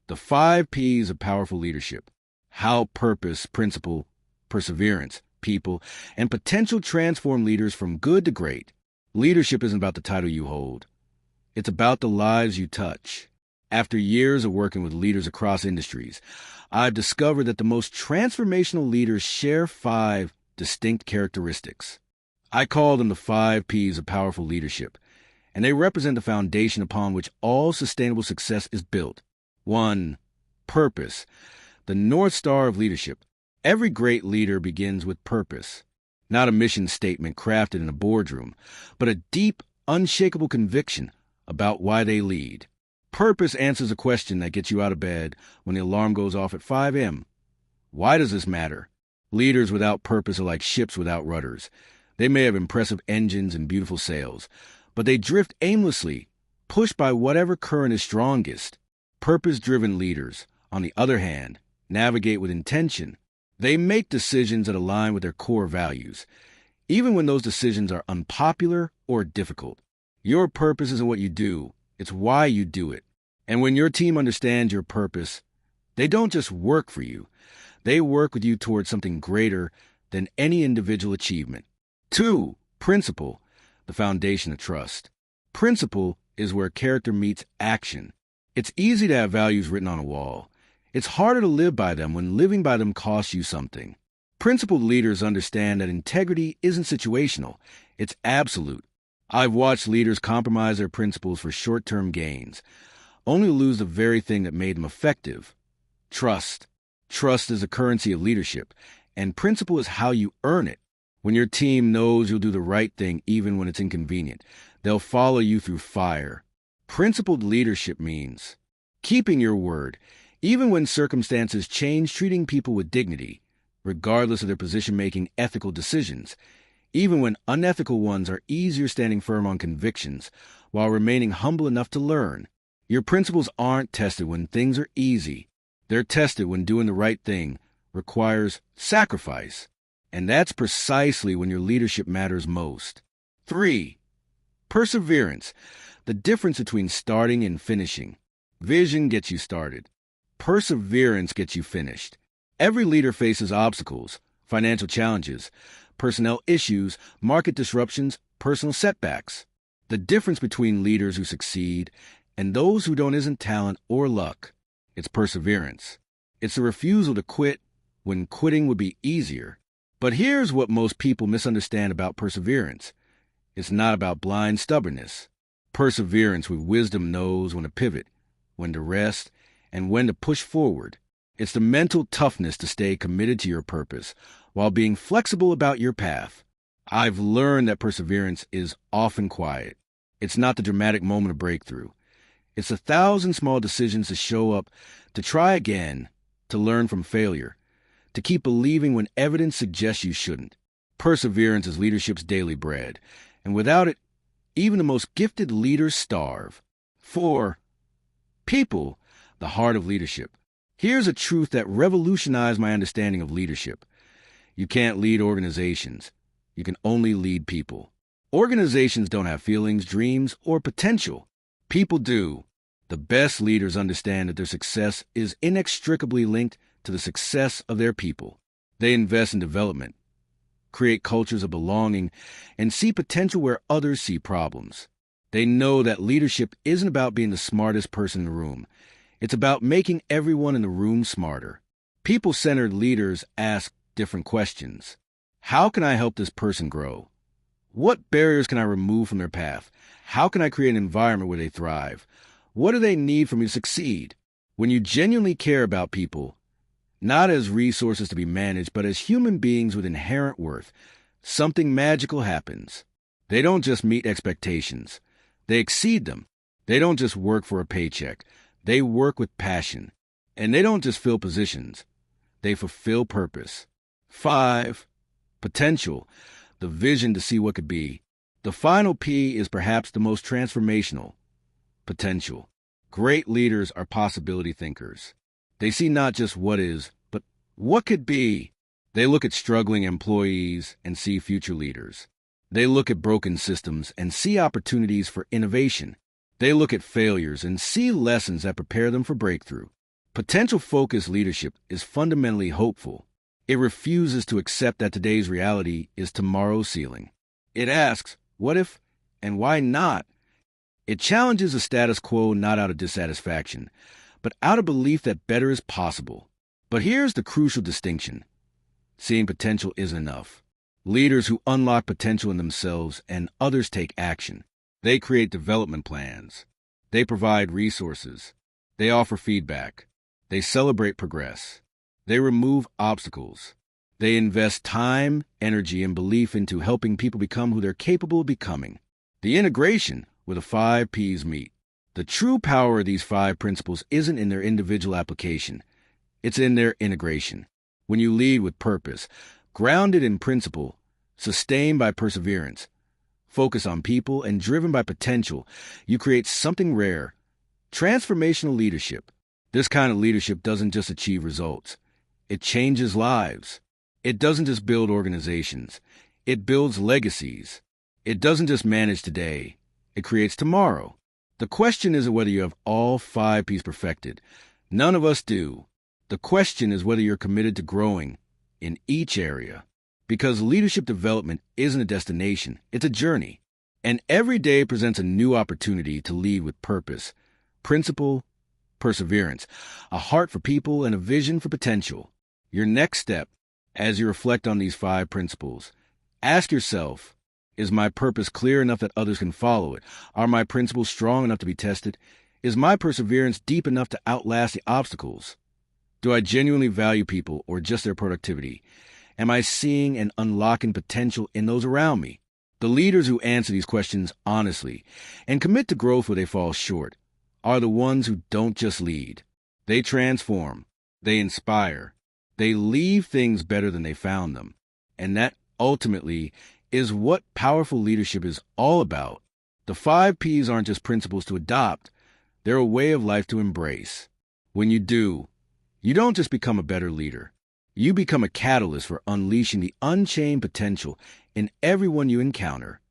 The 5 P's of powerful leadership. How purpose, principle, perseverance, people, and potential transform leaders from good to great. Leadership isn't about the title you hold. It's about the lives you touch. After years of working with leaders across industries, I've discovered that the most transformational leaders share 5 distinct characteristics. I call them the 5 P's of powerful leadership, and they represent the foundation upon which all sustainable success is built. 1. Purpose, the North Star of leadership. Every great leader begins with purpose, not a mission statement crafted in a boardroom, but a deep, unshakable conviction about why they lead. Purpose answers a question that gets you out of bed when the alarm goes off at 5 a.m. Why does this matter? Leaders without purpose are like ships without rudders. They may have impressive engines and beautiful sails, but they drift aimlessly, pushed by whatever current is strongest. Purpose-driven leaders, on the other hand, navigate with intention. They make decisions that align with their core values, even when those decisions are unpopular or difficult. Your purpose isn't what you do, it's why you do it. And when your team understands your purpose, they don't just work for you. They work with you towards something greater than any individual achievement. 2. Principle, the foundation of trust. Principle is where character meets action. It's easy to have values written on a wall. It's harder to live by them when living by them costs you something. Principled leaders understand that integrity isn't situational, it's absolute. I've watched leaders compromise their principles for short-term gains, only to lose the very thing that made them effective. Trust. Trust is the currency of leadership, and principle is how you earn it. When your team knows you'll do the right thing even when it's inconvenient, they'll follow you through fire. Principled leadership means keeping your word, even when circumstances change, treating people with dignity, regardless of their position-making ethical decisions, even when unethical ones are easier, standing firm on convictions, while remaining humble enough to learn. Your principles aren't tested when things are easy. They're tested when doing the right thing requires sacrifice. And that's precisely when your leadership matters most. 3. Perseverance, the difference between starting and finishing. Vision gets you started. Perseverance gets you finished. Every leader faces obstacles, financial challenges, personnel issues, market disruptions, personal setbacks. The difference between leaders who succeed and those who don't isn't talent or luck. It's perseverance. It's the refusal to quit when quitting would be easier. But here's what most people misunderstand about perseverance. It's not about blind stubbornness. Perseverance with wisdom knows when to pivot, when to rest, and when to push forward. It's the mental toughness to stay committed to your purpose while being flexible about your path. I've learned that perseverance is often quiet. It's not the dramatic moment of breakthrough. It's 1,000 small decisions to show up, to try again, to learn from failure, to keep believing when evidence suggests you shouldn't. Perseverance is leadership's daily bread, and without it, even the most gifted leaders starve. 4. People, the heart of leadership. Here's a truth that revolutionized my understanding of leadership. You can't lead organizations. You can only lead people. Organizations don't have feelings, dreams, or potential. People do. The best leaders understand that their success is inextricably linked to the success of their people. They invest in development, create cultures of belonging, and see potential where others see problems. They know that leadership isn't about being the smartest person in the room. It's about making everyone in the room smarter. People-centered leaders ask different questions. How can I help this person grow? What barriers can I remove from their path? How can I create an environment where they thrive? What do they need for me to succeed? When you genuinely care about people, not as resources to be managed, but as human beings with inherent worth, something magical happens. They don't just meet expectations. They exceed them. They don't just work for a paycheck. They work with passion. And they don't just fill positions. They fulfill purpose. 5. Potential, the vision to see what could be. The final P is perhaps the most transformational. Potential. Great leaders are possibility thinkers. They see not just what is, but what could be. They look at struggling employees and see future leaders. They look at broken systems and see opportunities for innovation. They look at failures and see lessons that prepare them for breakthrough. Potential-focused leadership is fundamentally hopeful. It refuses to accept that today's reality is tomorrow's ceiling. It asks, what if, and why not? It challenges the status quo not out of dissatisfaction, but out of belief that better is possible. But here's the crucial distinction. Seeing potential isn't enough. Leaders who unlock potential in themselves and others take action. They create development plans. They provide resources. They offer feedback. They celebrate progress. They remove obstacles. They invest time, energy, and belief into helping people become who they're capable of becoming. The integration where the 5 Ps meet. The true power of these 5 principles isn't in their individual application. It's in their integration. When you lead with purpose, grounded in principle, sustained by perseverance, focused on people, and driven by potential, you create something rare. Transformational leadership. This kind of leadership doesn't just achieve results. It changes lives. It doesn't just build organizations. It builds legacies. It doesn't just manage today. It creates tomorrow. The question isn't whether you have all 5 Ps perfected. None of us do. The question is whether you're committed to growing in each area. Because leadership development isn't a destination, it's a journey. And every day presents a new opportunity to lead with purpose, principle, perseverance, a heart for people, and a vision for potential. Your next step, as you reflect on these 5 principles, ask yourself, is my purpose clear enough that others can follow it? Are my principles strong enough to be tested? Is my perseverance deep enough to outlast the obstacles? Do I genuinely value people or just their productivity? Am I seeing and unlocking potential in those around me? The leaders who answer these questions honestly and commit to growth where they fall short are the ones who don't just lead. They transform. They inspire. They leave things better than they found them. And that, ultimately, is what powerful leadership is all about. The 5 Ps aren't just principles to adopt. They're a way of life to embrace. When you do, you don't just become a better leader. You become a catalyst for unleashing the unchained potential in everyone you encounter.